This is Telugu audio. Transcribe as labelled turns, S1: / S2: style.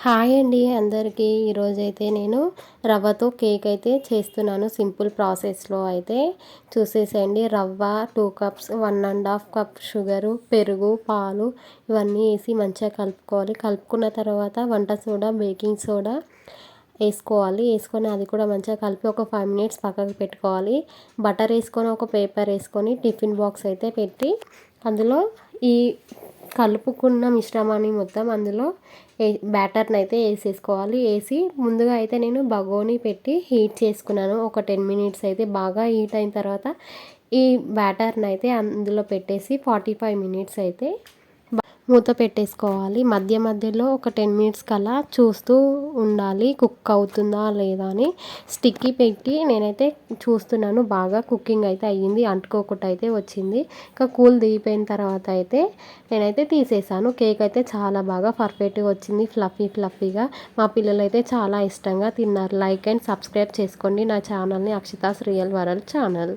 S1: హాయ్ అండి అందరికీ. ఈరోజైతే నేను రవ్వతో కేక్ అయితే చేస్తున్నాను. సింపుల్ ప్రాసెస్లో అయితే చూసేసేయండి. రవ్వ 2 కప్స్, 1½ కప్ షుగరు, పెరుగు, పాలు ఇవన్నీ వేసి మంచిగా కలుపుకోవాలి. కలుపుకున్న తర్వాత వంట సోడా, బేకింగ్ సోడా వేసుకోవాలి. వేసుకొని అది కూడా మంచిగా కలిపి ఒక 5 మినిట్స్ పక్కకు పెట్టుకోవాలి. బటర్ వేసుకొని ఒక పేపర్ వేసుకొని టిఫిన్ బాక్స్ అయితే పెట్టి అందులో ఈ కలుపుకున్న మిశ్రమాన్ని మొత్తం అందులో బ్యాటర్ని అయితే వేసేసుకోవాలి. వేసి ముందుగా అయితే నేను బగోని పెట్టి హీట్ చేసుకున్నాను. ఒక 10 మినిట్స్ అయితే బాగా హీట్ అయిన తర్వాత ఈ బ్యాటర్ని అయితే అందులో పెట్టేసి 45 మినిట్స్ అయితే మూత పెట్టేసుకోవాలి. మధ్య మధ్యలో ఒక 10 మినిట్స్ కల్లా చూస్తూ ఉండాలి కుక్ అవుతుందా లేదా అని. స్టిక్కీ పెట్టి నేనైతే చూస్తున్నాను. బాగా కుకింగ్ అయితే అయ్యింది, అంటుకోకుండా అయితే వచ్చింది. ఇంకా కూల్ దిగిపోయిన తర్వాత అయితే నేనైతే తీసేసాను. కేక్ అయితే చాలా బాగా పర్ఫెక్ట్గా వచ్చింది, ఫ్లఫీగా. మా పిల్లలు అయితే చాలా ఇష్టంగా తిన్నారు. లైక్ అండ్ సబ్స్క్రైబ్ చేసుకోండి నా ఛానల్ని, అక్షితాస్ రియల్ వరల్డ్ ఛానల్.